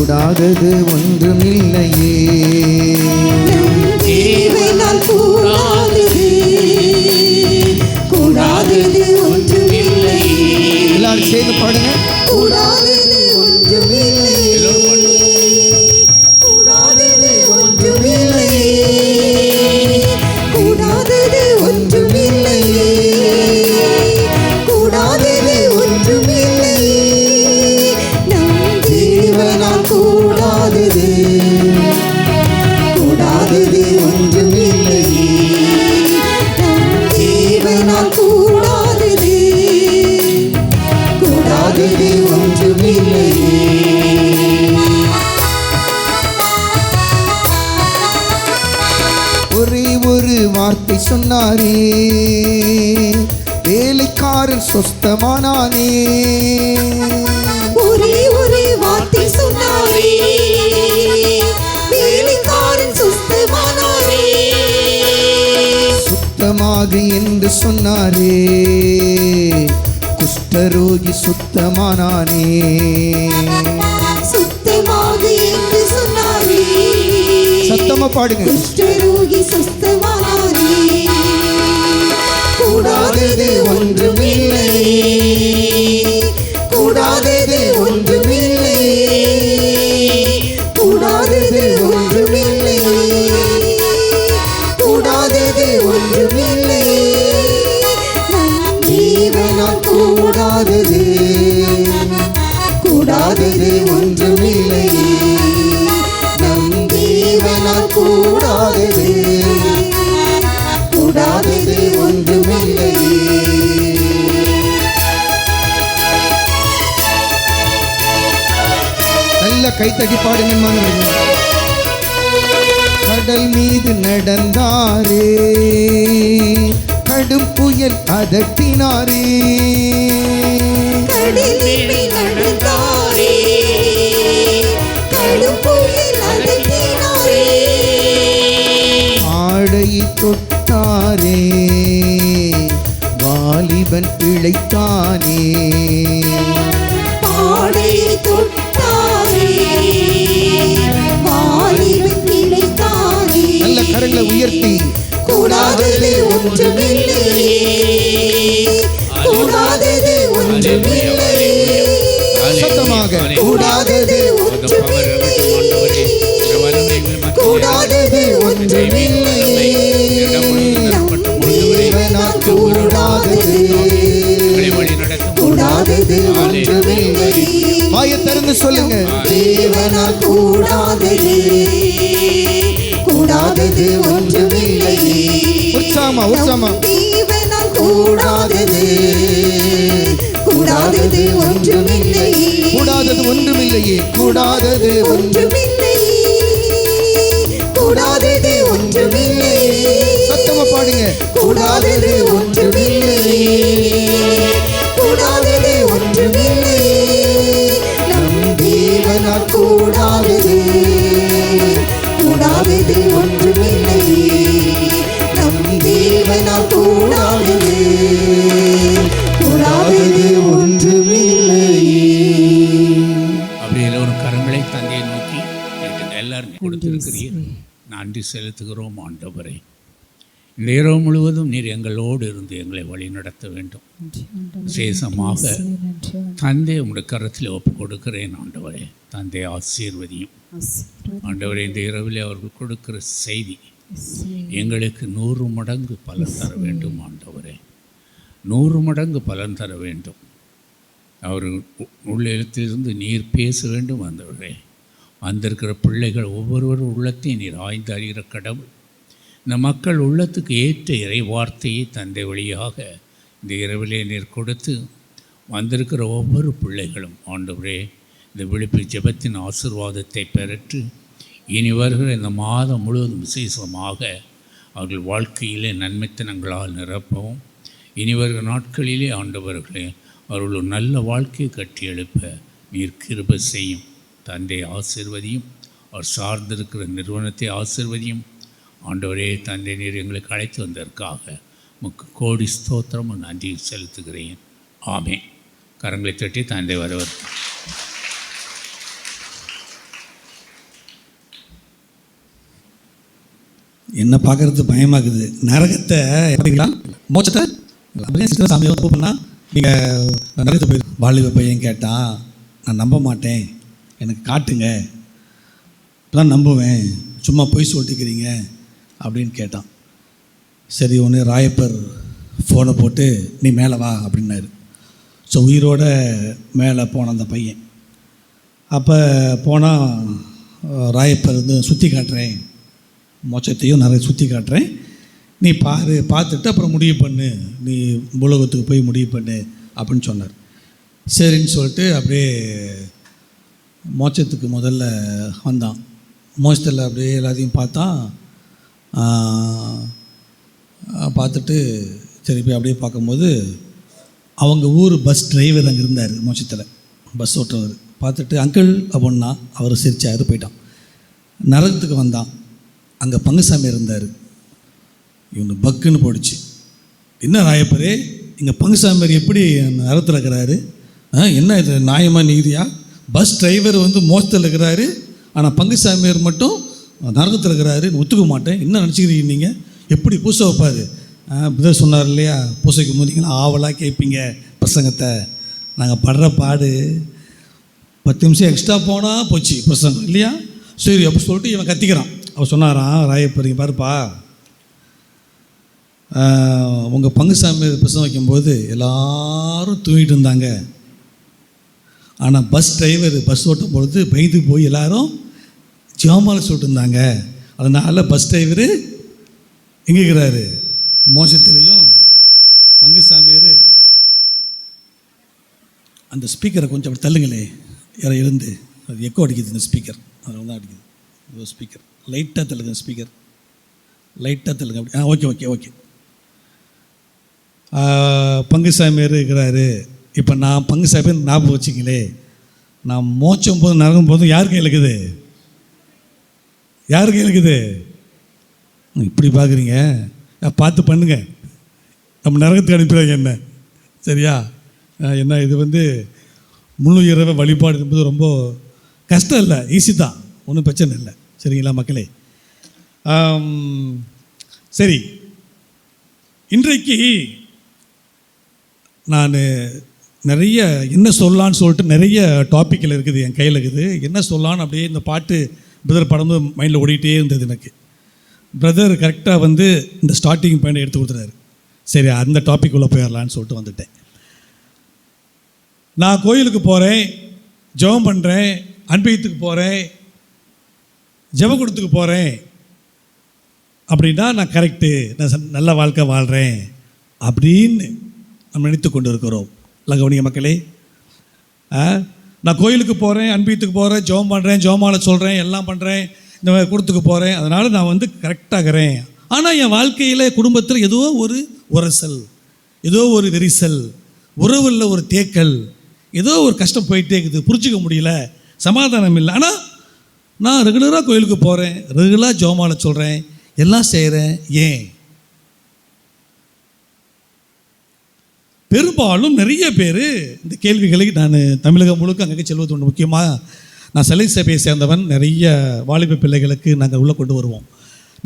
கூடாதது ஒன்றுமில்லையே. தேவனால் கூடாதது கூடாதது ஒன்றுமில்லையே. எல்லாரும் சேர்ந்து பாடுங்க. கூடாதது ஒன்றுமில்லையே. கூடாதது ஒன்றுமில்லையே. கூடாதது ஒன்றுமில்லையே. கூடாதது ஒன்றுமில்லையே. நம் தேவனால் கூடாதது கூடாதது ஒன்றுமில்லையே. நம் தேவனால் கூடாதது கூடாதது ஒன்றுமில்லையே. ஒரே ஒரு வார்த்தை சொன்னாரே, வேலைக்காரன் சொஸ்தமானானே. ஒரே ஒரு வார்த்தை சொன்னாரே, வேலைக்காரன் சுஸ்தமானாரே. சுத்தமாக என்று சொன்னாரே, குஷ்டரோகி சுத்தமானானே. சுத்தமாக என்று சொன்னாரே, சத்தமா பாடுங்க. குஷ்டரோகி சுஸ்தமானாரே. கூடாதது ஒன்றுமில்லையே. கூடாதது ஒன்றுமில்லையே. கூடாதது ஒன்றுமில்லையே. கூடாதது ஒன்றுமில்லையே. நம் தேவனால் கூடாதது கூடாதது ஒன்றுமில்லையே. நம் தேவனால் கூடாதது கூடாதது ஒன்றுமில்லையே. நல்ல கைத்தடி பாடுங்க மாணவர்களே. கடல் மீது நடந்தாரே, கடும் புயல் அதட்டினாரே. கடலில் நடந்தாரே, கடும் புயல் அதட்டினாரே. ஆடையை தொட்டாரே, வாலிபன் பிழைத்தானே. ஆடையை தொட்டாரே, வாலிபன் பிழைத்தானே. நல்ல கரங்களை உயர்த்தி கூடாதது ஒன்றுமில்லையே. கூடாதது ஒன்றுமில்லையே. சத்தமாக கூடாதது ஒன்றுமில்லையே. கூடாதது ஒன்றுமில்லையே. தேவனால் கூடாதது கூடாதது ஒன்றுமில்லையே. வாயை திறந்து சொல்லுங்க. தேவனால் கூடாதது கூடாதது ஒன்றுமில்லையே. உற்சாகமா உற்சாகமா. தேவனால் கூடாதது கூடாதது ஒன்றுமில்லையே. கூடாதது ஒன்றுமில்லையே. கூடாதது ஒன்றுமில்லையே. கூடாதது ஒன்றுமில்லையே. சத்தமா பாடுங்க. கூடாதது ஒன்றுமில்லையே. கூடாதது ஒன்றுமில்லையே. நம் தேவனால் கூடாதது கூடாதது ஒன்றுமில்லையே. நம் தேவனால் கூடாதது கூடாதது ஒன்றுமில்லையே. அப்படி எல்லோரும் கரங்களை தந்தையை நோக்கி கேட்டுங்க. எல்லாரும் கொடுத்திருக்கிறீர்கள், நன்றி செலுத்துகிறோம் ஆண்டவரே. இந்த இரவு முழுவதும் நீர் எங்களோடு இருந்து எங்களை வழி நடத்த வேண்டும். விசேஷமாக தந்தை உங்களுடைய கரத்தில் ஒப்பு கொடுக்கிறேன் ஆண்டவரே. தந்தை ஆசீர்வதியும் ஆண்டவரே. இந்த இரவில் அவர்கள் கொடுக்கிற செய்தி எங்களுக்கு 100 மடங்கு பலன் தர வேண்டும் ஆண்டவரே. 100 மடங்கு பலன் தர வேண்டும். அவர் உள்ளத்திலிருந்து நீர் பேச வேண்டும் ஆண்டவரே. வந்திருக்கிற பிள்ளைகள் ஒவ்வொருவரும் உள்ளத்தையும் நீர் ஆய்ந்து அறிகிற கடவுள். இந்த மக்கள் உள்ளத்துக்கு ஏற்ற இறை வார்த்தையை தந்தை வழியாக இந்த இரவிலே நீர் கொடுத்து வந்திருக்கிற ஒவ்வொரு பிள்ளைகளும் ஆண்டவரே இந்த விழிப்பு ஜெபத்தின் ஆசீர்வாதத்தை பெற்று இனி வருகிற இந்த மாதம் முழுவதும் விசேஷமாக அவர்கள் வாழ்க்கையிலே நன்மைத்தனங்களால் நிரப்பவும் இனி வருகிற நாட்களிலே ஆண்டவர்களே அவர்கள் ஒரு நல்ல வாழ்க்கையை கட்டி எழுப்ப நீர் கிருபை செய்யும். தந்தை ஆசீர்வதியும். அவர் சார்ந்திருக்கிற நிறுவனத்தை ஆசீர்வதியும். ஆண்டவரே தந்தை நீர் எங்களுக்கு அழைத்து வந்ததற்காக கோடி ஸ்தோத்திரமும் நன்றி செலுத்துகிறேன். ஆமென். கரங்களை தட்டி தந்தை வரவர். என்ன பார்க்கறது பயமாக்குது. நரகத்தை எப்படிங்களா மோட்சத்தை அப்படியே சிஸ்டர் சாமியை கூப்பிட்னா நீங்கள் நரகத்தை போய் வாலிப பையன் கேட்டான், நான் நம்ப மாட்டேன், எனக்கு காட்டுங்க, இப்போதான் நம்புவேன், சும்மா பொய் சொல்லிட்டுக்கிறீங்க அப்படின்னு கேட்டான். சரி ஒன்று ராயப்பர் ஃபோனை போட்டு நீ மேலே வா அப்படின்னாரு. ஸோ உயிரோட மேலே போன அந்த பையன். அப்போ போனால் ராயப்பர் வந்து சுற்றி காட்டுறேன், மோட்சத்தையும் நிறைய சுற்றி காட்டுறேன், நீ பார்த்துட்டு அப்புறம் முடிவு பண்ணு, நீ உலகத்துக்கு போய் முடிவு பண்ணு அப்படின்னு சொன்னார். சரின்னு சொல்லிட்டு அப்படியே மோட்சத்துக்கு முதல்ல வந்தான். மோட்சத்தில் அப்படியே எல்லாத்தையும் பார்த்துட்டு சரி போய் அப்படியே பார்க்கும்போது அவங்க ஊர் பஸ் டிரைவர் அங்கே இருந்தார். மோட்சத்தில் பஸ் ஓட்டுறவர் பார்த்துட்டு அங்கிள் அப்படின்னா அவர் சிரிச்சாரு, போயிட்டான். நரகத்துக்கு வந்தான். அங்கே பங்குசாமி இருந்தார். இவங்க பக்குன்னு போயிடுச்சு. என்ன ராயப்பரே, இங்கே பங்குசாமியார் எப்படி நரகத்தில் இருக்கிறாரு? என்ன இது நியாயமாக நீதியா? பஸ் டிரைவர் வந்து மோசத்தில் இருக்கிறாரு, ஆனால் பங்குசாமியார் மட்டும் நரகத்தில் இருக்கிறாரு, ஒத்துக்க மாட்டேன். என்ன நினச்சிக்கிறீங்க நீங்கள்? எப்படி பூசை வைப்பார்? இப்படி சொன்னார் இல்லையா, பூசைக்கு போனீங்கன்னா ஆவலாக கேட்பீங்க பிரசங்கத்தை. நாங்கள் படுற பாடு 10 நிமிஷம் எக்ஸ்ட்ரா போனால் போச்சு பிரசங்கம் இல்லையா? சரி அப்படி சொல்லிட்டு இவன் கத்திக்கிறான். அவர் சொன்னாரான், ராயப்பரிங்க பாருப்பா, உங்கள் பங்குசாமி பிரசங்கம் வைக்கும்போது எல்லோரும் தூங்கிட்டு இருந்தாங்க, ஆனால் பஸ் டிரைவர் பஸ் ஓட்டும் பொழுது பயந்து போய் எல்லோரும் ஜாமால சொல்லிட்டு இருந்தாங்க. அதனால் பஸ் டிரைவரு எங்கே இருக்கிறாரு? மோசத்துலேயும். பங்குசாமியார் அந்த ஸ்பீக்கரை கொஞ்சம் அப்படி தள்ளுங்களே, யாரை இருந்து அது எக்கோ அடிக்குது இந்த ஸ்பீக்கர், அதில் தான் அடிக்குது. இதோ ஸ்பீக்கர் லைட்டாக தள்ளுங்க, ஸ்பீக்கர் லைட்டாக தள்ளுங்க அப்படி. Okay okay okay. பங்குசாமியார் இருக்கிறாரு. இப்போ நான் பங்குசாமியார் ஞாபகம் வச்சுங்களே, நான் மோச்சம் போதும் நரகும் போதும் யார் கையில் இருக்குது? யார் கையில் இருக்குது? இப்படி பார்க்குறீங்க, பார்த்து பண்ணுங்க, நம்ம நரகத்துக்கு அனுப்பிடுவாங்க என்ன, சரியா? என்ன இது வந்து முழு இரவு வழிபாடு என்பது ரொம்ப கஷ்டம் இல்லை, ஈஸி தான், ஒன்றும் பிரச்சனை இல்லை, சரிங்களா மக்களே? சரி, இன்றைக்கு நான் நிறைய என்ன சொல்லலான்னு சொல்லிட்டு நிறைய டாப்பிக்கில் இருக்குது, என் கையில் இருக்குது. என்ன சொல்லலான்னு அப்படியே இந்த பாட்டு பிரதர் படம் மைண்டில் ஓடிக்கிட்டே இருந்தது எனக்கு. பிரதர் கரெக்டாக வந்து இந்த ஸ்டார்டிங் பாயிண்ட் எடுத்து கொடுத்துறாரு. சரி அந்த டாபிக் உள்ள போயிடலான்னு சொல்லிட்டு வந்துட்டேன். நான் கோயிலுக்கு போகிறேன், ஜெபம் பண்ணுறேன், அன்பயத்துக்கு போகிறேன், ஜெபக்கூடத்துக்கு போகிறேன் அப்படின்னா நான் கரெக்டு, நான் நல்ல வாழ்க்கை வாழ்கிறேன் அப்படின்னு நம்ம நினைத்து கொண்டு இருக்கிறோம். இல்லை கவனிங்க மக்களே, நான் கோயிலுக்கு போகிறேன், அன்பயத்துக்கு போகிறேன், ஜெபம் பண்ணுறேன், ஜெபமாலை சொல்கிறேன், எல்லாம் பண்ணுறேன், இந்த கூடத்துக்கு போகிறேன், அதனால் நான் வந்து கரெக்டாகிறேன். ஆனால் என் வாழ்க்கையில் குடும்பத்தில் ஏதோ ஒரு உரசல், ஏதோ ஒரு விரிசல், உறவில் ஒரு தேக்கல், ஏதோ ஒரு கஷ்டம் போயிட்டே இருக்குது, புரிஞ்சிக்க முடியல, சமாதானம் இல்லை. ஆனால் நான் ரெகுலராக கோயிலுக்கு போகிறேன், ரெகுலராக ஜெபமாலை சொல்கிறேன், எல்லாம் செய்கிறேன். ஏன்? பெரும்பாலும் நிறைய பேர் இந்த கேள்விகளை நான் தமிழகம் முழுக்க அங்கே செல்வது ஒன்று. முக்கியமாக நான் சிலை சபையை சேர்ந்தவன், நிறைய வாலிப பிள்ளைகளுக்கு நாங்கள் உள்ளே கொண்டு வருவோம்.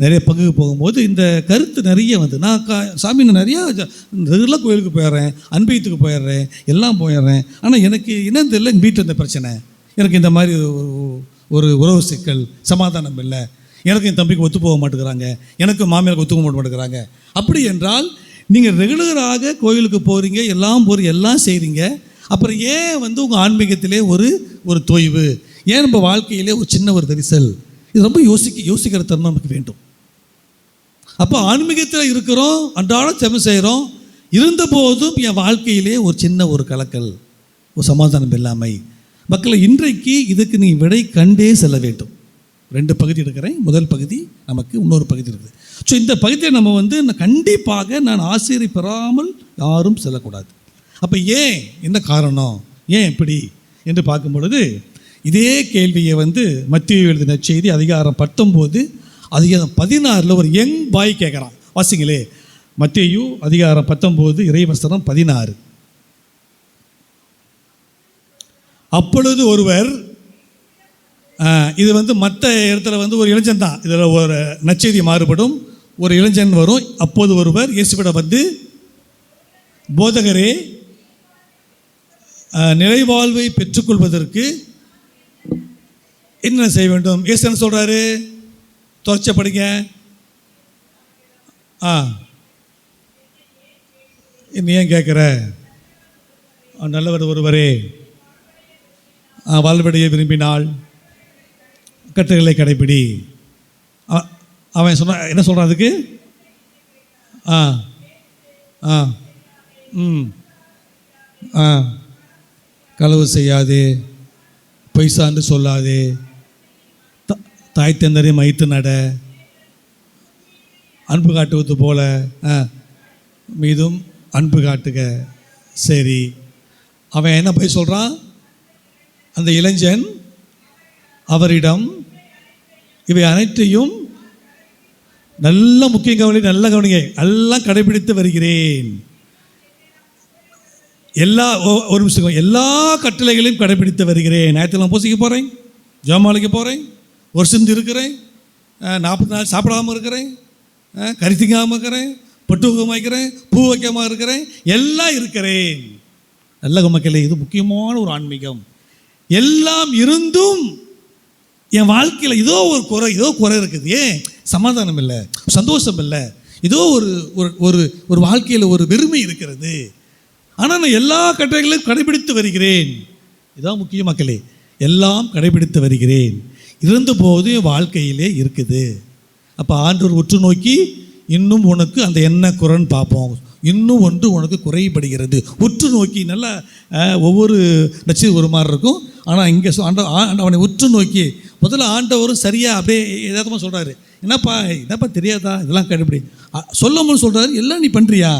நிறைய பங்குக்கு போகும்போது இந்த கருத்து நிறைய வந்து நான் சாமி நான் நிறையா ரெகுலராக கோயிலுக்கு போயிடுறேன், அன்பயத்துக்கு போயிடுறேன், எல்லாம் போயிடுறேன், ஆனால் எனக்கு என்னன்னு தெரியல, எங்கள் வீட்டில் இந்த பிரச்சனை, எனக்கு இந்த மாதிரி ஒரு உறவு சிக்கல், சமாதானம் இல்லை, எனக்கு என் தம்பிக்கு ஒத்து போக மாட்டேங்கிறாங்க, எனக்கு மாமியாருக்கு ஒத்துக்க மாட்டேங்கிறாங்க. அப்படி என்றால் நீங்கள் ரெகுலராக கோயிலுக்கு போகிறீங்க, எல்லாம் செய்கிறீங்க, அப்புறம் ஏன் வந்து உங்கள் ஆன்மீகத்திலே ஒரு தொய்வு, ஏன் நம்ம வாழ்க்கையிலே ஒரு சின்ன ஒரு விரிசல்? இது ரொம்ப யோசிக்கிற தன்மை நமக்கு வேண்டும். அப்போ ஆன்மீகத்தில் இருக்கிறோம், அன்றாடம் ஜெபம் செய்கிறோம், இருந்தபோதும் என் வாழ்க்கையிலே ஒரு சின்ன ஒரு கலக்கல், ஒரு சமாதானம் இல்லாமை. மக்களை இன்றைக்கு இதுக்கு நீ விடை கண்டே செல்ல வேண்டும். 2 பகுதி எடுக்கிறேன். முதல் பகுதி நமக்கு, இன்னொரு பகுதி இருக்குது. ஸோ இந்த பகுதியை நம்ம வந்து கண்டிப்பாக நான் ஆசிரியரை பெறாமல் யாரும் செல்லக்கூடாது. அப்போ ஏன், என்ன காரணம், ஏன் இப்படி என்று பார்க்கும் பொழுது இதே கேள்வியை வந்து மத்தேயு எழுதின செய்தி அதிகாரம் 19 அதிகாரம் 16 ஒரு யங் பாய் கேட்குறான். வாசிங்களே, மத்தேயு அதிகாரம் 19 இறைவசனம் 16. இது வந்து மற்ற இடத்துல வந்து ஒரு இளைஞன் தான், இதில் ஒரு நற்செய்தி மாறுபடும். ஒரு இளைஞன் வரும், அப்போது ஒருவர் இயேசுவிடம் வந்து, போதகரே, நிலைவாழ்வை பெற்றுக்கொள்வதற்கு என்ன செய்ய வேண்டும்? இயேசு என்ன சொல்கிறாரு? தொடர்ச்சி படிங்க. நீ ஏன் கேட்குற? நல்லவர் ஒருவரே, வாழ்வடைய விரும்பினால் கட்டளைகளை கடைப்பிடி. அவன் சொன்ன என்ன சொல்கிறான் அதுக்கு? களவு செய்யாதே, பொய் சார்ந்து சொல்லாதே, தாய் தந்தரை மதித்து நட, அன்பு காட்டுவது போல மீதும் அன்பு காட்டுக. சரி, அவன் என்ன போய் சொல்கிறான்? அந்த இளைஞன் அவரிடம் இவை அனைத்தையும் நல்ல முக்கிய நல்ல கவனிங்க, எல்லாம் கடைபிடித்து வருகிறேன், ஒரு நிமிஷம், எல்லா கட்டளைகளையும் கடைபிடித்து வருகிறேன். ஞாயிற்றுக்கிழமை பூசிக்க போகிறேன், ஜெபமாலைக்கு போகிறேன், ஒரு சிந்து இருக்கிறேன், 40 நாள் சாப்பிடாமல் இருக்கிறேன், கறி திங்காமல் இருக்கிறேன், பொட்டு வைக்காமல் இருக்கிறேன், பூ வைக்காமல் இருக்கிறேன், எல்லாம் இருக்கிறேன். நல்ல மக்களே, இது முக்கியமான ஒரு ஆன்மீகம். எல்லாம் இருந்தும் என் வாழ்க்கையில் ஏதோ குறை இருக்குது. ஏன்? சமாதானம் இல்லை, சந்தோஷம் இல்லை, ஏதோ ஒரு வாழ்க்கையில் ஒரு வெறுமை இருக்கிறது. ஆனால் நான் எல்லா கட்டளைகளையும் கடைபிடித்து வருகிறேன். இதான் முக்கிய மக்களே, எல்லாம் கடைபிடித்து வருகிறேன். இருந்தபோது வாழ்க்கையிலே இருக்குது. அப்போ ஆண்டவர் உற்று நோக்கி, இன்னும் உனக்கு அந்த என்ன குறைன்னு பார்ப்போம், இன்னும் ஒன்று உனக்கு குறைபடுகிறது. உற்று நோக்கி நல்லா ஒவ்வொரு நட்சத்திரம் ஒரு மாதிரி இருக்கும். ஆனால் இங்கே அவனை உற்று நோக்கி முதல்ல ஆண்டவரும் சரியாக அப்படியே எதார்த்தமாக சொல்கிறாரு. என்னப்பா தெரியாதா, இதெல்லாம் கடைபிடி சொல்லாமல் சொல்கிறாரு. எல்லாம் நீ பண்ணுறியா?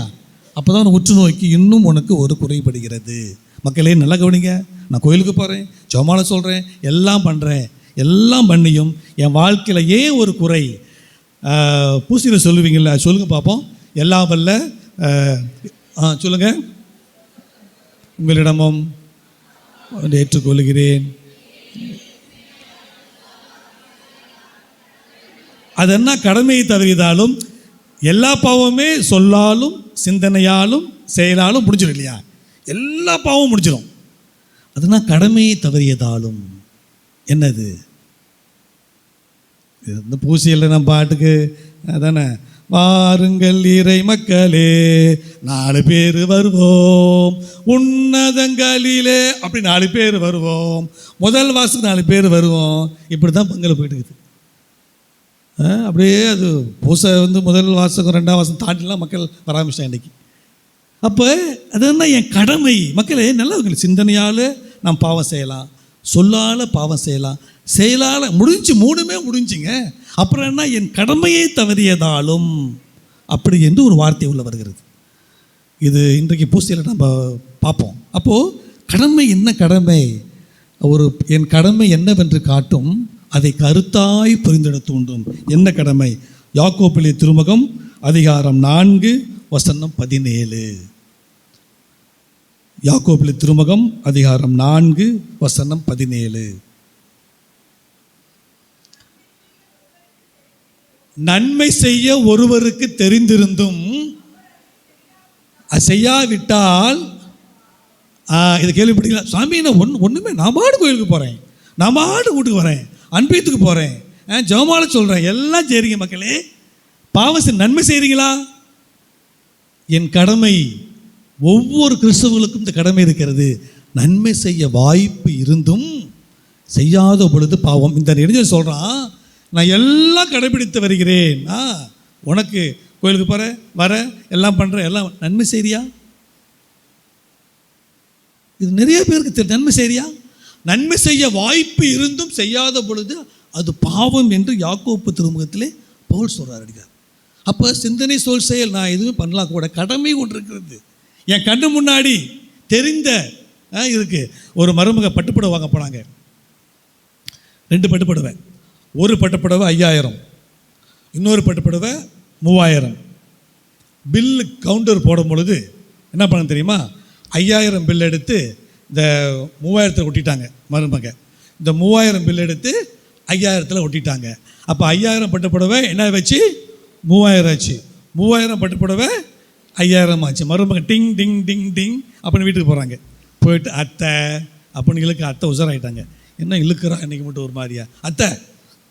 அப்போ தான் உற்று நோக்கி, இன்னும் உனக்கு ஒரு குறைபடுகிறது. மக்களே நல்லா கவனிங்க. நான் கோயிலுக்கு போகிறேன், ஜெபமாலை சொல்கிறேன், எல்லாம் பண்ணுறேன், எல்லாம் பண்ணியும் என் வாழ்க்கையில் ஏன் ஒரு குறை? பூசியில் சொல்லுவீங்களா? சொல்லுங்கள் பார்ப்போம். எல்லாம் வல்ல சொல்லுங்கள். உங்களிடமும் ஏற்றுக்கொள்கிறேன். அது என்ன? கடமையை தவறியதாலும் எல்லா பாவமே சொல்லாலும் சிந்தனையாலும் செயலாலும் முடிஞ்சிடும் இல்லையா? எல்லா பாவமும் முடிஞ்சிடும். அதுனா கடமையை தவறியதாலும் என்னது? இந்த பூசியில் நம்ம பாட்டுக்கு அதானே, வாருங்கள் இறை மக்களே 4 பேர் வருவோம், உன்னதங்களிலே அப்படி 4 பேர் வருவோம், முதல் வாசத்துக்கு 4 பேர் வருவோம். இப்படி தான் பங்கில் போயிட்டு இருக்குது. அப்படியே அது பூசை வந்து முதல் வாசகம் 2ஆம் வாசம் தாண்டிலாம் மக்கள் வர ஆரம்பிச்சிட்டாங்க இன்றைக்கி. அப்போ அதுன்னா என் கடமை. மக்களே நல்லா சிந்தனையால் நாம் பாவம் செய்யலாம், சொல்லால் பாவம் செய்யலாம், செயலால் முடிஞ்சு 3மே முடிஞ்சுங்க. அப்புறம் என்ன? என் கடமையை தவறியதாலும் அப்படி என்று ஒரு வார்த்தை உள்ள வருகிறது. இது இன்றைக்கு பூசையில் நம்ம பார்ப்போம். அப்போது கடமை என்ன? கடமை என் கடமை என்னவென்று காட்டும், அதை கருத்தாய் புரிந்திட தூண்டும். என்ன கடமை? யாக்கோபிலே திருமுகம் அதிகாரம் 4 வசனம் 17. யாக்கோபிலே திருமுகம் அதிகாரம் 4 வசனம் 17. நன்மை செய்ய ஒருவருக்கு தெரிந்திருந்தும் செய்யாவிட்டால், இதை கேள்விப்பட்டீங்களா? சாமி நான் ஒன்றுமே நான் மாடு கோயிலுக்கு போகிறேன், நான் மாடு வீட்டுக்கு வரேன், அன்பீத்துக்கு போகிறேன், ஜெபமாலை சொல்கிறேன், எல்லாம் செய்கிறீங்க மக்களே, பாவம் நன்மை செய்கிறீங்களா? என் கடமை, ஒவ்வொரு கிறிஸ்தவர்களுக்கும் இந்த கடமை இருக்கிறது. நன்மை செய்ய வாய்ப்பு இருந்தும் செய்யாத பொழுது பாவம். இந்த இளைஞர் சொல்கிறான், நான் எல்லாம் கடைபிடித்து வருகிறேன். உனக்கு கோயிலுக்கு போகிற, வர, எல்லாம் பண்ணுறேன், எல்லாம் நன்மை செய்றியா? இது நிறைய பேருக்கு நன்மை செய்றியா? நன்மை செய்ய வாய்ப்பு இருந்தும் செய்யாத பொழுது அது பாவம் என்று யாக்கோப்பு திருமுகத்திலே பவுல் சொல்கிறார். அடிக்கார். அப்போ சிந்தனை சொல் செயல் நான் எதுவும் பண்ணலாம் கூட, கடமை ஒன்று இருக்கிறது. என் கண்ணு முன்னாடி தெரிந்த இருக்கு. ஒரு மருமக பட்டுப்புடவை வாங்க போனாங்க. 2 பட்டுப்புடவை. ஒரு பட்டுப்புடவை 5000, இன்னொரு பட்டுப்புடவை 3000. பில்லு கவுண்டர் போடும் பொழுது என்ன பண்ண தெரியுமா? 5000 பில் எடுத்து இந்த 3000 கொட்டிட்டாங்க மருமக. இந்த 3000 பில் எடுத்து 5000 ஒட்டிட்டாங்க. அப்போ 5000 பட்டு புடவை என்ன வச்சு 3000 ஆச்சு. 3000 பட்டு புடவை 5000 ஆச்சு. மருமகன் டிங் டிங் டிங் டிங் அப்படின்னு வீட்டுக்கு போகிறாங்க. போயிட்டு அத்தை அப்படின்னு இழுக்க அத்தை உசராயிட்டாங்க. என்ன இழுக்கிறா இன்றைக்கி மட்டும் ஒரு மாதிரியா? அத்தை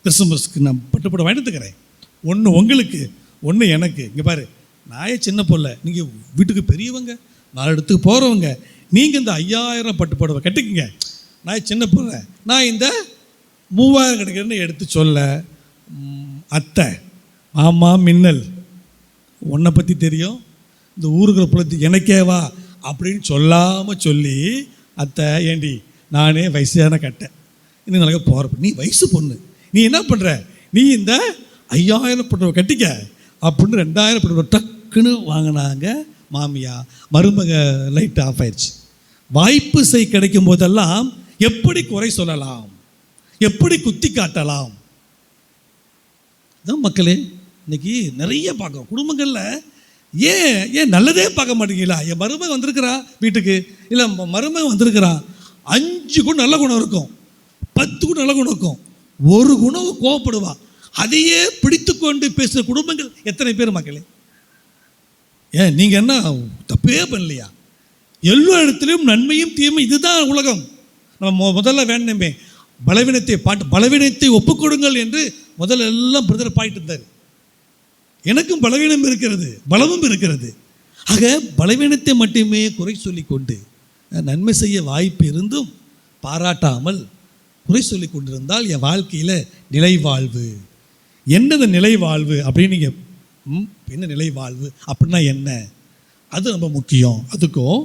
கிறிஸ்துமஸ்க்கு நான் பட்டு புடவை வாங்கிட்டு இருக்கிறேன், ஒன்று உங்களுக்கு ஒன்று எனக்கு. இங்கே பாரு, நாயே சின்ன பொல்ல, நீங்கள் வீட்டுக்கு பெரியவங்க, 4 இடத்துக்கு போகிறவங்க, நீங்கள் இந்த 5000 பட்டு புடவை கட்டிக்குங்க, நான் சின்ன பொல்ல, நான் இந்த 3000 கிடைக்கிறேன்னு எடுத்து சொல்ல, அத்தை ஆமா மின்னல் உன்னை பற்றி தெரியும், இந்த ஊருக்குற புலத்து எனக்கேவா அப்படின்னு சொல்லாமல் சொல்லி, அத்தை ஏண்டி நானே வயசான கட்டேன், இன்னும் நல்லா போகிற நீ வயசு பொண்ணு, நீ என்ன பண்ணுற, நீ இந்த 5000 பட்டு கட்டிக்க அப்படின்னு 2000 பட்டு டக்குன்னு வாங்கினாங்க மாமியா. மருமக லைட் ஆஃப் ஆயிடுச்சு. வாய்ப்பு கிடைக்கும் போதெல்லாம் எப்படி குறை சொல்லலாம், எப்படி குத்தி காட்டலாம் தான் மக்களே இன்னைக்கு நிறைய பார்க்குறோம் குடும்பங்களில். ஏன் நல்லதே பார்க்க மாட்டீங்களா? என் மருமகன் வந்திருக்கிறா வீட்டுக்கு, இல்லை மருமகன் வந்திருக்கிறான், 5 குணம் நல்ல குணம் இருக்கும், 10 குணம் நல்ல குணம் இருக்கும், ஒரு குணம் கோவப்படுவா, அதையே பிடித்து கொண்டு பேசுகிற குடும்பங்கள் எத்தனை பேர் மக்களே? ஏன் நீங்கள் என்ன தப்பே பண்ணலையா? எல்லா இடத்துலையும் நன்மையும் தீமை, இதுதான் உலகம். நம்ம முதல்ல வேணுமே பலவீனத்தை ஒப்புக்கொடுங்கள் என்று முதல்ல எல்லாம் பிரதர் பாயிட்டு இருந்தார். எனக்கும் பலவீனம் இருக்கிறது, பலமும் இருக்கிறது. ஆக பலவீனத்தை மட்டுமே குறை சொல்லி கொண்டு நன்மை செய்ய வாய்ப்பு இருந்தும் பாராட்டாமல் குறை சொல்லி கொண்டிருந்தால் என் வாழ்க்கையில் நிலைவாழ்வு என்னது? நிலைவாழ்வு அப்படின்னு நீங்கள் என்ன நிலைவாழ்வு அப்படின்னா என்ன? அது ரொம்ப முக்கியம். அதுக்கும்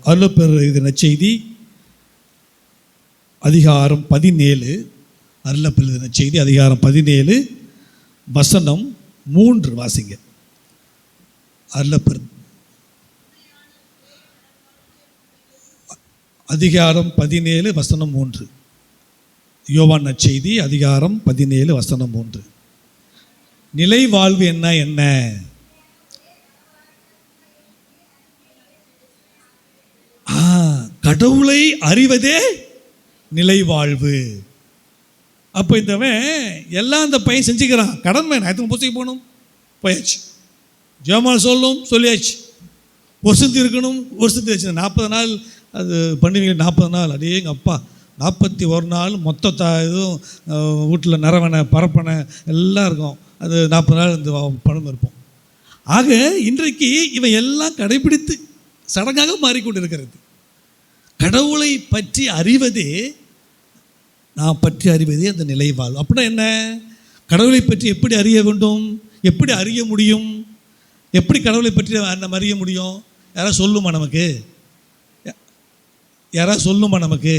அருளப்பர் இது நற்செய்தி அதிகாரம் 17, அருளப்பர் இது நற்செய்தி அதிகாரம் 17 வசனம் 3 வாசிங்க. அருளப்பர் அதிகாரம் 17 வசனம் 3. யோவான் நற்செய்தி அதிகாரம் 17 வசனம் 3. நிலை வாழ்வு என்ன? கடவுளை அறிவதே நிலை வாழ்வு. அப்போ இந்தவன் எல்லாம் இந்த பையன் செஞ்சுக்கிறான், கடமை ஞாயிற்று பூசைக்கு போகணும் போயாச்சு, ஜெபமாலை சொல்லணும் சொல்லியாச்சு, வருஷத்து இருக்கணும் வருஷத்து வச்சு 40 நாள் அது பண்ணுவீங்க. 40 நாள் அடே எங்கள் அப்பா 41 நாள் மொத்த இதுவும் வீட்டில் நரவனை பரப்பனை எல்லாம் இருக்கும். அது 40 நாள் இந்த பணம் இருப்போம். ஆக இன்றைக்கு இவன் எல்லாம் கடைபிடித்து சடங்காக மாறிக்கொண்டு இருக்கிறது. கடவுளை பற்றி அறிவதே நான் பற்றி அறிவதே அந்த நிலைவாழ்வு. அப்படின்னா என்ன? கடவுளை பற்றி எப்படி அறிய வேண்டும், எப்படி அறிய முடியும், எப்படி கடவுளை பற்றி நம்ம அறிய முடியும்? யாராவது சொல்லுமா நமக்கு? யாராவது சொல்லுமா நமக்கு?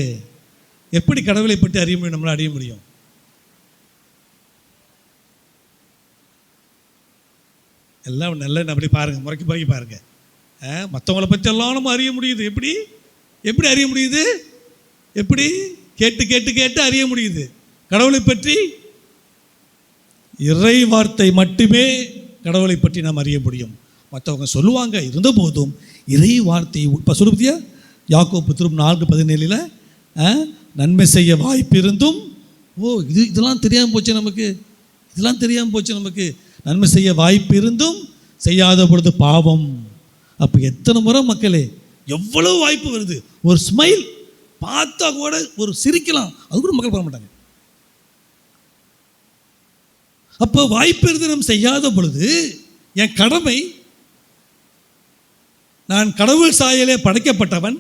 எப்படி கடவுளை பற்றி அறிய முடியும், நம்மளால் அறிய முடியும்? எல்லாம் நல்ல அப்படி பாருங்கள், முறைக்கு பாருங்கள். மற்றவங்களை பற்றி எல்லாம் நம்ம அறிய முடியுது. எப்படி அறிய முடியுது? எப்படி? கேட்டு அறிய முடியுது. கடவுளை பற்றி இறை வார்த்தை மட்டுமே கடவுளை பற்றி நாம் அறிய முடியும். மற்றவங்க சொல்லுவாங்க, இருந்த போதும் இறை வார்த்தை இப்போ சொல்லுபதியா யாக்கோப்பு 4:17 நன்மை செய்ய வாய்ப்பு இருந்தும் இதெல்லாம் தெரியாமல் போச்சு நமக்கு. நன்மை செய்ய வாய்ப்பு இருந்தும் செய்யாத பொழுது பாவம். அப்போ எத்தனை முறை மக்களே எவ்வளவு வாய்ப்பு வருது, ஒரு ஸ்மைல் பார்த்தா கூட ஒரு சிரிக்கலாம், அது கூட மக்கள் பண்ண மாட்டாங்க. அப்போ வாய்ப்பு இருந்து நம்ம செய்யாத பொழுது என் கடமை, நான் கடவுள் சாயலே படைக்கப்பட்டவன்,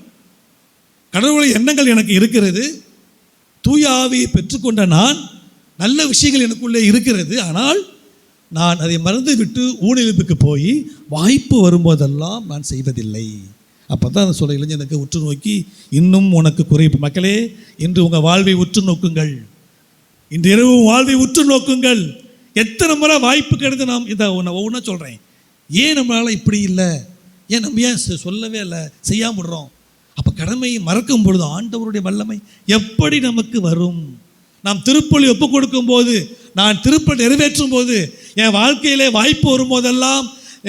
கடவுளை எண்ணங்கள் எனக்கு இருக்கிறது, தூய ஆவியை பெற்றுக்கொண்ட நான், நல்ல விஷயங்கள் எனக்குள்ளே இருக்கிறது. ஆனால் நான் அதை மறந்து விட்டு ஊனெழுப்புக்கு போய் வாய்ப்பு வரும்போதெல்லாம் நான் செய்வதில்லை. அப்போ தான் சொல்ல இளைஞனுக்கு உற்று நோக்கி இன்னும் உனக்கு குறைப்பு. மக்களே, இன்று உங்கள் வாழ்வை உற்று நோக்குங்கள், இன்று இரவு வாழ்வை உற்று நோக்குங்கள். எத்தனை முறை வாய்ப்பு கிடைத்து நாம் இதை ஒவ்வொன்றா சொல்கிறேன். ஏன் நம்மளால் இப்படி இல்லை, ஏன் நம்ம ஏன் சொல்லவே இல்லை, செய்யாமல் விடுறோம்? அப்போ கடமையை மறக்கும் பொழுது ஆண்டவருடைய வல்லமை எப்படி நமக்கு வரும்? நாம் திருப்பலி ஒப்புக் கொடுக்கும் போது, நான் திருப்பலி நிறைவேற்றும் போது, என் வாழ்க்கையிலே வாய்ப்பு வரும்போதெல்லாம்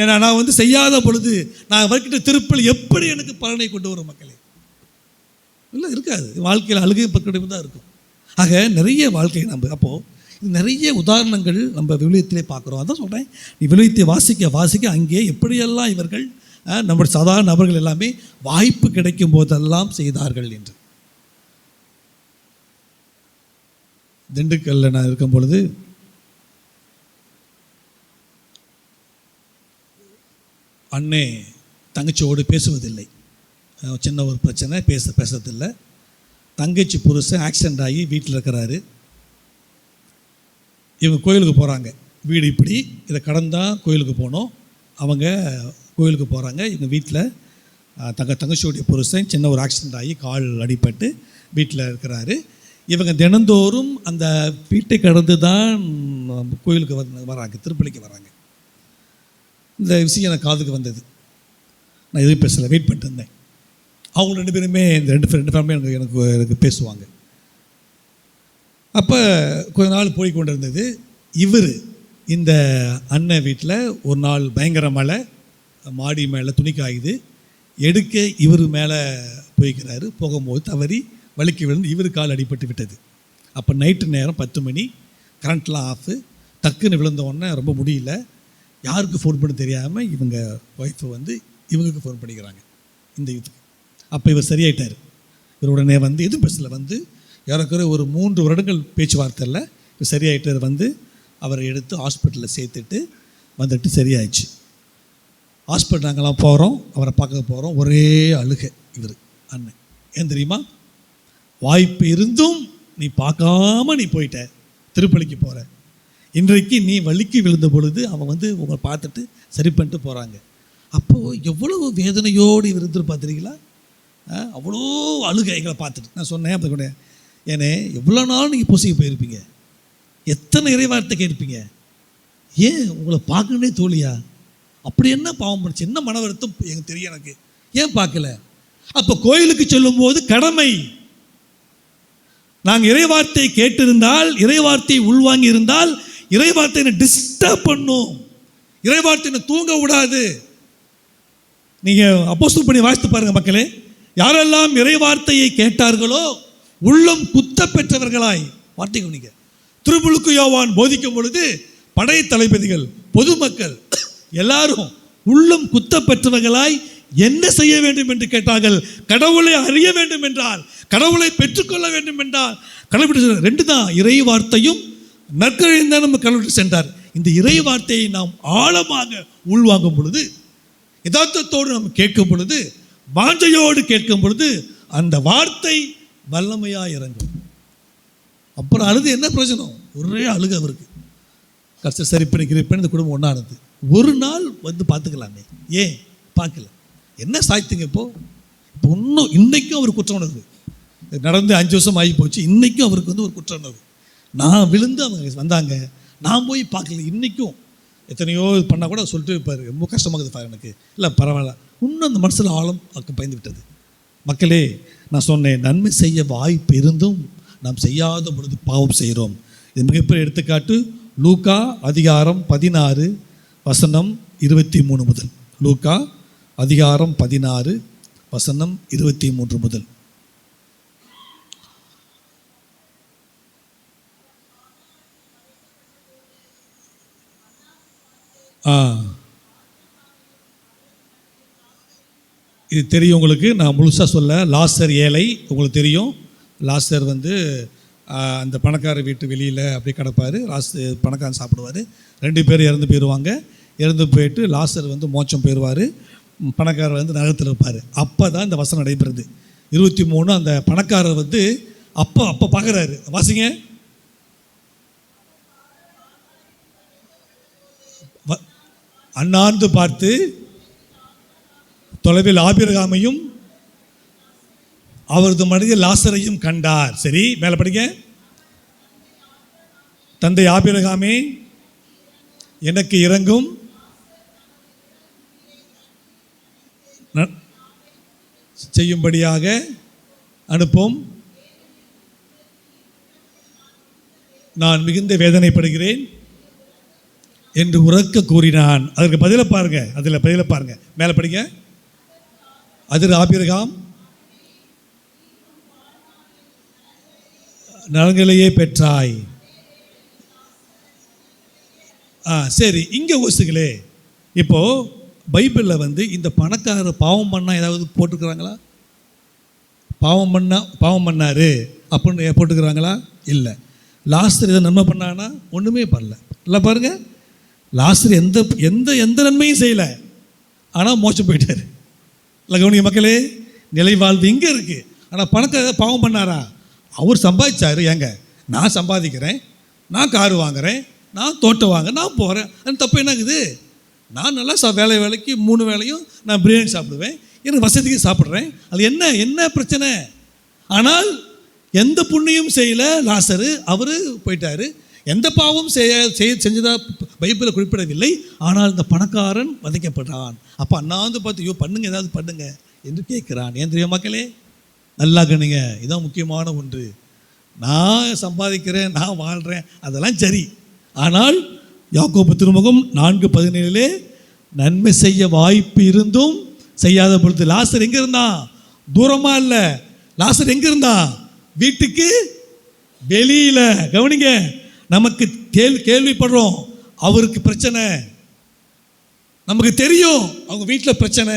நான் செய்யாத பொழுது நான் வைக்கிட்ட திருப்பலி எப்படி எனக்கு பலனை கொண்டு வரும் மக்களே? இல்லை, இருக்காது. வாழ்க்கையில் அழுகை பக்கடைப்பு தான் இருக்கும். ஆக நிறைய வாழ்க்கை நம்ம அப்போது நிறைய உதாரணங்கள் நம்ம விவிலியத்திலே பார்க்குறோம். அதான் சொல்கிறேன், நீ விவிலியத்தை வாசிக்க அங்கே எப்படியெல்லாம் இவர்கள் நம்முடைய சாதாரண நபர்கள் எல்லாமே வாய்ப்பு கிடைக்கும் போதெல்லாம் செய்தார்கள் என்று. திண்டுக்கல்ல நான் இருக்கும் பொழுது அண்ணே தங்கச்சியோடு பேசுவதில்லை, சின்ன ஒரு பிரச்சனை, பேசுறதில்லை. தங்கச்சி புருஷன் ஆக்சிடெண்ட் ஆகி வீட்டில் இருக்கிறாரு. இவங்க கோயிலுக்கு போகிறாங்க, வீடு இப்படி இதை கடந்தான் கோயிலுக்கு போனோம். அவங்க கோயிலுக்கு போகிறாங்க. இவங்க வீட்டில் தங்கச்சியோடைய புருஷன் சின்ன ஒரு ஆக்சிடெண்ட் ஆகி கால் அடிபட்டு வீட்டில் இருக்கிறாரு. இவங்க தினந்தோறும் அந்த வீட்டை கடந்து தான் கோயிலுக்கு வராங்க, திருப்பலிக்கு வராங்க. இந்த விஷயம் எனக்கு காதுக்கு வந்தது. நான் எதுவும் பேசலை, வெயிட் பண்ணிட்டு இருந்தேன். அவங்க ரெண்டு பேருமே இந்த ரெண்டு ஃபேமிலியும் எனக்கு பேசுவாங்க. அப்போ கொஞ்ச நாள் போய் கொண்டு இருந்தது. இந்த அண்ணன் வீட்டில் ஒரு நாள் பயங்கர மழை, மாடி மேலே துணி காயுது, எடுக்க இவர் மேலே போய்க்கிறாரு. போகும்போது தவறி வலிக்கு விழுந்து இவர் கால் அடிபட்டு விட்டது. அப்போ நைட்டு நேரம் 10 மணி, கரண்ட்லாம் ஆஃபு. டக்குன்னு விழுந்த உடனே ரொம்ப முடியல, யாருக்கு ஃபோன் பண்ண தெரியாமல் இவங்க ஒய்ஃபு இவங்களுக்கு ஃபோன் பண்ணிக்கிறாங்க இந்த இதுக்கு. அப்போ இவர் சரியாயிட்டார். இவர் உடனே எதுவும் பேசல, யாருக்கிற ஒரு 3 வருடங்கள் பேச்சுவார்த்தை இல்லை, இவர் சரியாயிட்டார். அவரை எடுத்து ஹாஸ்பிட்டலில் சேர்த்துட்டு வந்துட்டு சரியாயிடுச்சு. ஹாஸ்பிட்டல் நாங்கள்லாம் போகிறோம், அவரை பார்க்க போகிறோம். ஒரே அழுகை இவர் அண்ணன். ஏன் தெரியுமா? வாய்ப்பு இருந்தும் நீ பார்க்காம நீ போயிட்ட, திருப்பலிக்கு போகிற. இன்றைக்கு நீ வலிக்கு விழுந்த பொழுது அவன் உங்களை பார்த்துட்டு சரி பண்ணிட்டு போகிறாங்க. அப்போது எவ்வளவு வேதனையோடு இவர் பார்த்துருக்கீங்களா? அவ்வளோ அழுகை எங்களை பார்த்துட்டு. நான் சொன்னேன் அப்போ கூட, ஏன்னே எவ்வளோ நாள் நீங்கள் பூசிக்கு போயிருப்பீங்க, எத்தனை இறைவார்த்தை கேட்பீங்க, ஏன் உங்களை பார்க்கணுன்னே தோழியா? அப்படி என்ன பாவம் பண்ணிச்சு, என்ன மன வருத்தம் எனக்கு தெரியும், எனக்கு ஏன் பார்க்கல? அப்போ கோயிலுக்கு சொல்லும்போது கடமை. நாங்கள் இறைவார்த்தையை கேட்டிருந்தால், இறைவார்த்தையை உள்வாங்கி இருந்தால், இறைவார்த்தையை டிஸ்டர்ப் பண்ணும், இறைவார்த்தையை தூங்க விடாது. நீங்கள் அப்போஸ்தலர் பணி வாசித்து பாருங்கள் மக்களே. யாரெல்லாம் இறைவார்த்தையை கேட்டார்களோ உள்ளம் குத்த பெற்றவர்களாய், வார்த்தை கவனிங்க. திருமுழுக்கு யோவான் போதிக்கும் பொழுது படை தளபதிகள், பொதுமக்கள் எல்லாரும் உள்ளம் குத்த பெற்றவர்களாய் என்ன செய்ய வேண்டும் என்று கேட்டார்கள். கடவுளை அறிய வேண்டும் என்றால், கடவுளை பெற்றுக்கொள்ள வேண்டும் என்றால், கடவுள் 2 தான், இறை வார்த்தையும் நற்கழியும் தான் நம்ம கடவுள் சென்றார். இந்த இறை வார்த்தையை நாம் ஆழமாக உள்வாங்கும் பொழுது, யதார்த்தத்தோடு நாம் கேட்கும் பொழுது, வாஞ்சையோடு கேட்கும் பொழுது, அந்த வார்த்தை வல்லமையாக இறங்கும். அப்புறம் அழுது என்ன பிரயோஜனம்? ஒரே அழுக அவருக்கு. கஷ்டம் சரி பண்ணிக்கிறேன், இந்த குடும்பம் ஒன்றானது. ஒரு நாள் பார்த்துக்கலாமே, ஏன் பார்க்கல? என்ன சாய்த்துங்க இப்போ இன்னும் இன்றைக்கும் அவர் குற்ற உணர்வு. நடந்து 5 வருஷம் ஆகி போச்சு, இன்றைக்கும் அவருக்கு ஒரு குற்ற உணர்வு. நான் விழுந்து அவங்க வந்தாங்க, நான் போய் பார்க்கல. இன்றைக்கும் எத்தனையோ பண்ணால் கூட சொல்லிட்டு இருப்பார், ரொம்ப கஷ்டமாகுது பாரு எனக்கு. இல்லை பரவாயில்ல, இன்னும் அந்த மனசில் ஆழம் பயந்து விட்டது. மக்களே, நான் சொன்னேன், நன்மை செய்ய வாய்ப்பு இருந்தும் நாம் செய்யாத பொழுது பாவம் செய்கிறோம். இது மிகப்பெரிய எடுத்துக்காட்டு லூக்கா அதிகாரம் 16 வசனம் 23 முதல். லூக்கா அதிகாரம் 16 வசனம் 23 முதல். இது தெரியும் உங்களுக்கு, நான் முழுசாக சொல்ல. லாசர் ஏழை உங்களுக்கு தெரியும். லாசர் அந்த பணக்கார வீட்டு வெளியில் அப்படியே கிடப்பார். பணக்காரன் சாப்பிடுவார். 2 பேர் இறந்து போயிடுவாங்க. இறந்து போயிட்டு லாசர் மோட்சம் போயிடுவார், பணக்காரர் நரகத்தில் இருப்பார். அப்போ தான் இந்த வசனம் நடைபெறுது. 23 அந்த பணக்காரர் அப்போ பார்க்குறாரு. வாசிங்க. அண்ணாந்து பார்த்து தொலைவில் ஆபிரகாமையும் அவரது மனைவி லாசரையும் கண்டார். சரி, மேலே படிங்க. தந்தை ஆபிரகாமே, எனக்கு இரங்கும், செய்யும்படியாக அனுப்பும், நான் மிகுந்த வேதனைப்படுகிறேன் என்று உரக்க கூறினான். அதற்கு பதில பாருங்க, அதில் பதில பாருங்க, மேலே படிங்க. அதில் ஆபிரகாம் நலங்களையே பெற்றாய். சரி, இங்கே யோசிங்களே. இப்போது பைபிளில் வந்து இந்த பணக்காரர் பாவம் பண்ணால் ஏதாவது போட்டுக்கிறாங்களா? பாவம் பண்ணார் அப்படின்னு போட்டுக்கிறாங்களா? இல்லை. லாஸ்டர் எதை நன்மை பண்ணான்னா ஒன்றுமே பண்ணல. இல்லை பாருங்கள், லாஸ்டர் எந்த எந்த எந்த நன்மையும் செய்யலை, ஆனால் மோசம் போயிட்டார். இல்லை கவனிங்க மக்களே, நிலை வாழ்வு இங்கே இருக்குது. ஆனால் பணக்காரர் பாவம் பண்ணாரா? அவர் சம்பாதிச்சார். ஏங்க, நான் சம்பாதிக்கிறேன், நான் காரு வாங்குகிறேன், நான் தோட்டம் வாங்க, நான் போகிறேன், அது தப்பு என்னங்குது? நான் நல்லா வேலைக்கு 3 வேளையும் நான் பிரியாணி சாப்பிடுவேன், எனக்கு வசதிக்கு சாப்பிட்றேன், அது என்ன பிரச்சனை? ஆனால் எந்த புண்ணியம் செய்யலை லாசரு, அவர் போயிட்டார். எந்த பாவம் செஞ்சதா பைபிளில் குறிப்பிடவில்லை. ஆனால் இந்த பணக்காரன் வதைக்கப்பட்டான். அப்போ அண்ணாந்து பார்த்து, ஐயோ பண்ணுங்க, ஏதாவது பண்ணுங்க என்று கேட்குறான். ஏன் தெரியும் மக்களே? நல்லா கண்ணுங்க, இதுதான் முக்கியமான ஒன்று. நான் சம்பாதிக்கிறேன், நான் வாழ்கிறேன், அதெல்லாம் சரி. ஆனால் யாக்கோபு திருமுகம் 4:17 நன்மை செய்ய வாய்ப்பு இருந்தும் செய்யாத பொழுது லாசர் எங்கே இருந்தான்? தூரமாக இல்லை, லாசர் எங்கே இருந்தான்? வீட்டுக்கு வெளியில். கவனிங்க, நமக்கு கேள்விப்படுறோம் அவருக்கு பிரச்சனை, நமக்கு தெரியும் அவங்க வீட்டில் பிரச்சனை,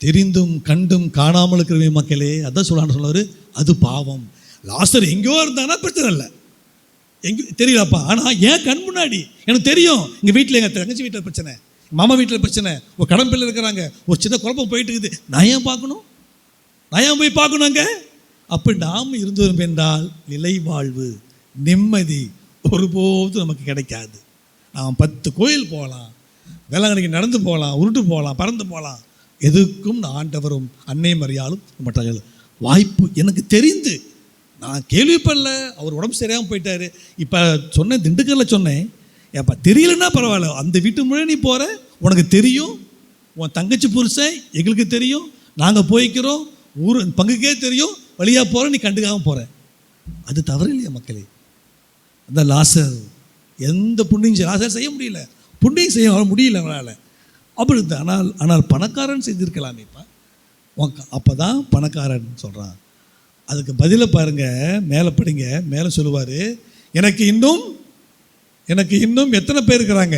தெரிந்தும் கண்டும் காணாமல் இருக்கிற மக்களே. அதான் சொல்லாரு, அது பாவம். லாசர் எங்கேயோ இருந்தானா பிரச்சனை இல்லை, எங்கேயும் தெரியலப்பா. ஆனால் ஏன் கண் முன்னாடி எனக்கு தெரியும், எங்கள் வீட்டில் எங்கள் தங்கச்சி வீட்டில் பிரச்சனை, மாமா வீட்டில் பிரச்சனை, ஒரு கடன் பிள்ளை இருக்கிறாங்க, ஒரு சின்ன குழப்பம் போயிட்டு இருக்குது, நான் ஏன் பார்க்கணும்? நான் ஏன் போய் பார்க்கணுங்க? அப்படி நாம் இருந்தோம் என்றால் நிலை வாழ்வு, நிம்மதி ஒருபோதும் நமக்கு கிடைக்காது. நாம் 10 கோயில் போகலாம், வேளாங்கண்ணிக்கு நடந்து போகலாம், உருட்டு போகலாம், பறந்து போகலாம், எதுக்கும் ஆண்டவரும் அன்னை மரியாளும் மாட்டார்கள். வாய்ப்பு எனக்கு தெரிந்து நான் கேள்விப்படல, அவர் உடம்பு சரியாமல் போயிட்டார். இப்போ சொன்னேன், திண்டுக்கல்ல சொன்னேன், ஏப்பா தெரியலன்னா பரவாயில்ல, அந்த வீட்டு முன்னாடி நீ போகிற, உனக்கு தெரியும், உன் தங்கச்சி புருஷன் எங்களுக்கு தெரியும், நாங்கள் போய்க்கிறோம், ஊர் பங்குக்கே தெரியும், வழியாக போகிற, நீ கண்டுக்காமல் போகிற, அது தவறு இல்லையா மக்களே? அந்த லாசர் எந்த புண்ணியம் லாசர் செய்ய முடியல, புண்ணியம் செய்ய முடியல அவனால். அப்படி இருந்தா. ஆனால் பணக்காரன் செஞ்சுருக்கலாமே. இப்போ அப்போ தான் பணக்காரன் சொல்கிறான். அதுக்கு பதிலை பாருங்கள், மேலே படிங்க. மேலே சொல்லுவார், எனக்கு இன்னும் எத்தனை பேர் இருக்கிறாங்க?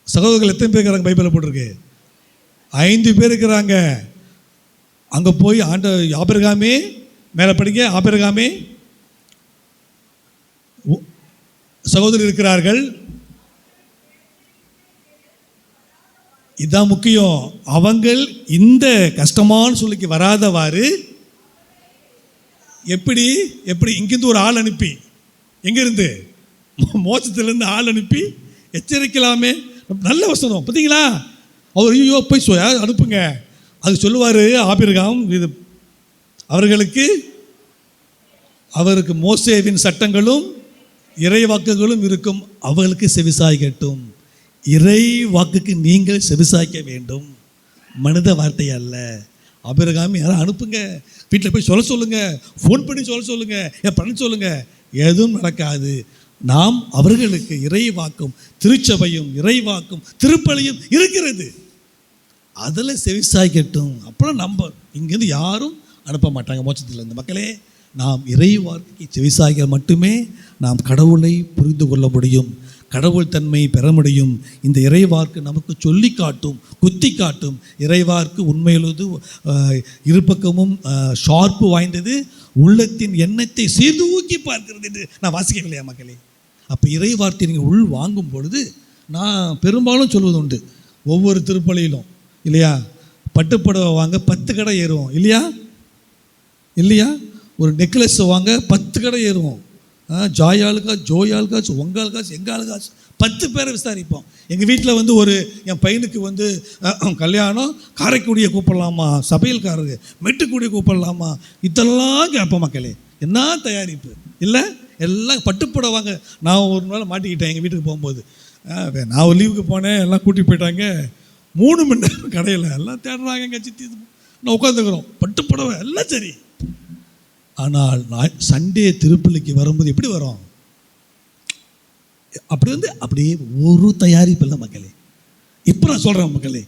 சகோதரர்கள் எத்தனை பேர் இருக்கிறாங்க? பைபிளில் போட்டிருக்கு 5 பேர் இருக்கிறாங்க. அங்கே போய் ஆபிரகாமே, மேலே படிங்க, ஆபிரகாமே சகோதரர் இருக்கிறார்கள். இதுதான் முக்கியம். அவங்கள் இந்த கஷ்டமான சூழ்நிலைக்கு வராதவாறு எப்படி இங்கிருந்து ஒரு ஆள் அனுப்பி, எங்கேருந்து? மோசத்திலேருந்து ஆள் அனுப்பி எச்சரிக்கலாமே. நல்ல வசனம் பார்த்தீங்களா? அவர் ஐயோ போய் அனுப்புங்க, அது சொல்லுவார் ஆபிரகாம். இது அவருக்கு மோசேவின் சட்டங்களும் இறை வாக்குகளும் இருக்கும், அவர்களுக்கு செவிசாய்க்கட்டும். இறை வாக்குக்கு நீங்கள் செவிசாய்க்க வேண்டும், மனித வார்த்தை அல்ல. ஆபிரகாம் யாரும் அனுப்புங்க, வீட்டில் போய் சொல்லுங்கள், ஃபோன் பண்ணி சொல்லுங்கள், பண்ண சொல்லுங்கள், எதுவும் நடக்காது. நாம் அவர்களுக்கு இறை வாக்கும் திருச்சபையும் இறை வாக்கும் திருப்பலியும் இருக்கிறது, அதில் செவிசாய்க்கட்டும். அப்புறம் நம்ம இங்கேருந்து யாரும் அனுப்ப மாட்டாங்க மோட்சத்தில் இருந்து. மக்களே, நாம் இறை வார்த்தைக்கு செவிசாய்க்க மட்டுமே நாம் கடவுளை புரிந்து கொள்ள முடியும், கடவுள் தன்மை பெற முடியும். இந்த இறைவார்க்கு நமக்கு சொல்லி காட்டும், குத்தி காட்டும். இறைவார்க்கு உண்மையிலுது இருபக்கமும் ஷார்ப்பு வாய்ந்தது, உள்ளத்தின் எண்ணத்தை சீர்தூக்கி பார்க்கிறது என்று நான் வாசிக்கவில்லையா மக்களே? அப்போ இறைவார்த்தை நீங்கள் உள் வாங்கும் பொழுது, நான் பெரும்பாலும் சொல்வது உண்டு ஒவ்வொரு திருப்பலியிலும், இல்லையா? பட்டுப்புடவை வாங்க 10 கடை ஏறுவோம், இல்லையா? ஒரு நெக்லஸ் வாங்க 10 கடை ஏறுவோம். ஜோயாளுக்காச்சு உங்களுக்காச்சு எங்களுக்காச்சு 10 பேரை விசாரிப்போம். எங்கள் வீட்டில் வந்து என் பையனுக்கு கல்யாணம், காரைக்குடியை கூப்பிடலாமா, சபையில்காரரு மெட்டுக்குடியை கூப்பிடலாமா, இதெல்லாம் கேட்போம் மக்களே. என்ன தயாரிப்பு இல்லை, எல்லாம் பட்டுப்பட வாங்க. நான் ஒரு நாள் மாட்டிக்கிட்டேன் எங்கள் வீட்டுக்கு போகும்போது. நான் ஒரு லீவுக்கு போனேன், எல்லாம் கூட்டி போயிட்டாங்க. 3 மணி நேரம் கடையில் எல்லாம் தேடுறாங்க, எங்கள் சித்தி நான் உட்காந்துக்கிறோம், பட்டுப்படவை எல்லாம் சரி. ஆனால் சண்டே திருப்பலிக்கு வரும்போது எப்படி வரும்? அப்படியே ஒரு தயாரிப்பு இல்லை மக்களே. இப்போ நான் சொல்கிறேன் மக்களே,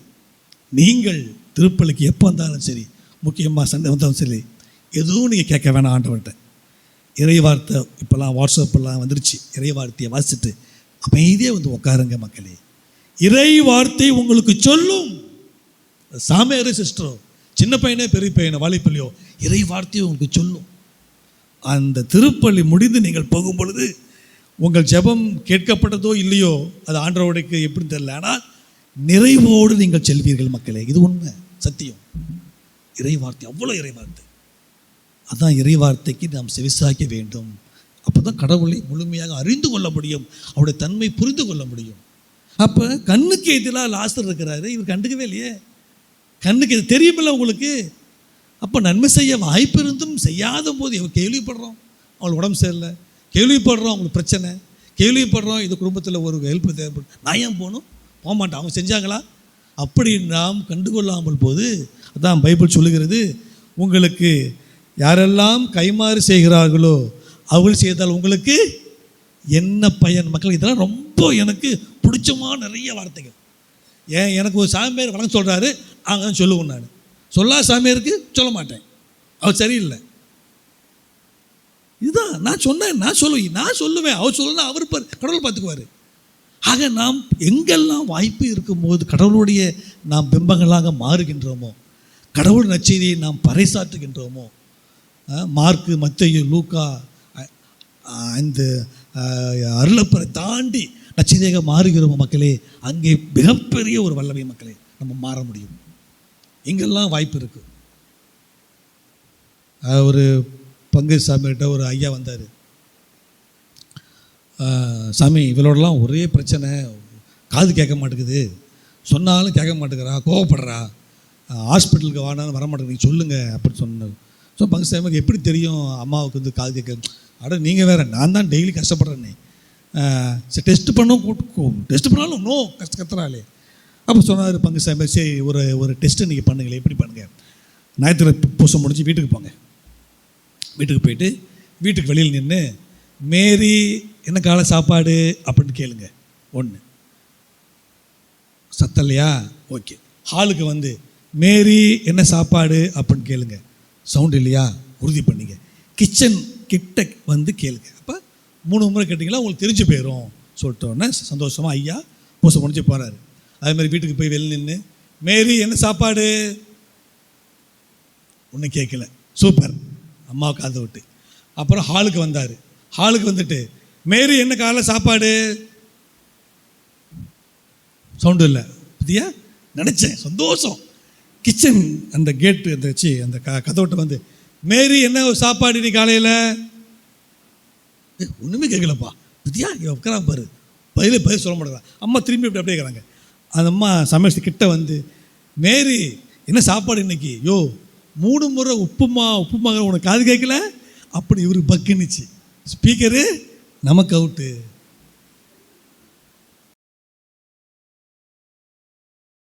நீங்கள் திருப்பலிக்கு எப்போ வந்தாலும் சரி, முக்கியமாக சண்டை வந்தாலும் சரி, எதுவும் நீங்கள் கேட்க வேணாம் ஆண்டவர்கிட்ட. இறை வார்த்தை இப்போல்லாம் வாட்ஸ்அப்பெல்லாம் வந்துருச்சு. இறை வார்த்தையை வாசிச்சுட்டு அமைதியாக வந்து உட்காருங்க மக்களே. இறை வார்த்தை உங்களுக்கு சொல்லும். சாமியாரே சிஸ்டரோ, சின்ன பையனே பெரிய பையனோ வாலிப்பள்ளியோ, இறை வார்த்தையை உங்களுக்கு சொல்லும். அந்த திருப்பள்ளி முடிந்து நீங்கள் போகும் பொழுது உங்கள் ஜெபம் கேட்கப்பட்டதோ இல்லையோ, அது ஆண்டவருக்கு எப்படி தெரியல, ஆனால் நிறைவோடு நீங்கள் செல்வீர்கள் மக்களே. இது உண்மை, சத்தியம். இறை வார்த்தை அவ்வளோ இறை வார்த்தை. அதான் இறை வார்த்தைக்கு நாம் செவிசாய்க்க வேண்டும். அப்போ தான் கடவுளை முழுமையாக அறிந்து கொள்ள முடியும், அவருடைய தன்மை புரிந்து கொள்ள முடியும். அப்போ கண்ணுக்கு எதிராக லாஸ்டர் இருக்கிறாரு, இவர் கண்டுக்கவே இல்லையே. கண்ணுக்கு இது தெரியுமில்ல உங்களுக்கு. அப்போ நன்மை செய்ய வாய்ப்பு இருந்தும் செய்யாத போது இவங்க கேள்விப்படுறோம், அவங்களுக்கு உடம்பு சரியில்லை, கேள்விப்படுறோம் அவங்களுக்கு பிரச்சனை, கேள்விப்படுறோம் இது குடும்பத்தில் ஒரு ஹெல்ப் தேவைப்படும், நான் ஏன் போகணும், போக மாட்டேன், அவங்க செஞ்சாங்களா, அப்படி நாம் கண்டுகொள்ளாமல் போது அதான் பைபிள் சொல்லுகிறது, உங்களுக்கு யாரெல்லாம் கைமாறு செய்கிறார்களோ அவள் செய்தால் உங்களுக்கு என்ன பயன். மக்கள் இதெல்லாம் ரொம்ப எனக்கு பிடிச்சமான நிறைய வார்த்தைகள். ஏன் எனக்கு ஒரு சாமியார் வணக்கம் சொல்கிறாரு, அங்கே சொல்லுவேன், நான் சொல்லாத சாமியாருக்கு சொல்ல மாட்டேன், அவர் சரியில்லை. இதுதான் நான் சொன்னேன், நான் சொல்லுவேன், அவர் சொல்லணும், அவர் கடவுள் பார்த்துக்குவார். ஆக நாம் எங்கெல்லாம் வாய்ப்பு இருக்கும்போது கடவுளுடைய நாம் பிம்பங்களாக மாறுகின்றோமோ, கடவுள் நற்செய்தியை நாம் பறைசாற்றுகின்றோமோ, மார்க்கு, மத்தேயு, லூக்கா, இந்த அருளப்பரை தாண்டி நற்செய்தியாக மாறுகிறோமோ மக்களே, அங்கே மிகப்பெரிய ஒரு வல்லமை மக்களே நம்ம மாற முடியும். எங்கெல்லாம் வாய்ப்பு இருக்குது. ஒரு பங்கு சாமிகிட்ட ஒரு ஐயா வந்தார். சாமி, இவளோடலாம் ஒரே பிரச்சனை, காது கேட்க மாட்டேங்குது, சொன்னாலும் கேட்க மாட்டேங்கிறா, கோவப்படுறா, ஹாஸ்பிட்டலுக்கு வானாலும் வர மாட்டேங்குது, நீங்கள் சொல்லுங்கள் அப்படின்னு சொன்னார். ஸோ பங்கு சாமிக்கு எப்படி தெரியும் அம்மாவுக்கு வந்து காது கேட்க? அட நீங்கள் வேறு, நான் தான் டெய்லி கஷ்டப்படுறேன்னே. சரி டெஸ்ட் டெஸ்ட் பண்ணாலும் நோ கத்துறாளே. அப்போ சொன்னார் பங்கு சாமி, சரி ஒரு டெஸ்ட்டு நீங்கள் பண்ணுங்களேன். எப்படி பண்ணுங்கள்? ஞாயிற்றுக்கிழமை பூசை முடிஞ்சு வீட்டுக்கு போங்க. வீட்டுக்கு போயிட்டு வீட்டுக்கு வெளியில் நின்று மேரி என்ன காலை சாப்பாடு அப்படின்னு கேளுங்க. ஒன்று சத்தம் இல்லையா? ஓகே. ஹாலுக்கு வந்து மேரி என்ன சாப்பாடு அப்படின்னு கேளுங்க. சவுண்ட் இல்லையா? உறுதி பண்ணிங்க. கிச்சன் கிட்ட வந்து கேளுங்க. அப்போ 3 முறை கேட்டிங்களா உங்களுக்கு தெரிஞ்சு போயிடும். சொல்லிட்டோன்னே சந்தோஷமாக ஐயா பூசை முடிஞ்சு போகிறாரு. அதேமாதிரி வீட்டுக்கு போய் வெளில நின்று மேரி என்ன சாப்பாடு ஒன்றும் கேட்கல, சூப்பர், அம்மாவுக்கு காது விட்டு. அப்புறம் ஹாலுக்கு வந்தார். ஹாலுக்கு வந்துட்டு மேரி என்ன காலை சாப்பாடு, சவுண்டு இல்லை. பத்தியா நினச்சேன், சந்தோஷம். கிச்சன் அந்த கேட்டு அந்த வச்சு அந்த கதவுட்ட வந்து மேரி என்ன சாப்பாடு நீ காலையில், ஒன்றுமே கேட்கலப்பா. பத்தியா இவன் உட்காராம பாரு, பதில் சொல்ல மாட்டேங்கிறான். அம்மா திரும்பி அப்படி அப்படியே இருக்கிறாங்க. அந்த அம்மா சமைச்சு கிட்ட வந்து மேரி என்ன சாப்பாடு இன்னைக்கு? 3 முறை உப்புமா உனக்கு காது கேட்கல? அப்படி இவருக்கு பக்குன்னுச்சு. ஸ்பீக்கரு நமக்கு அவுட்டு.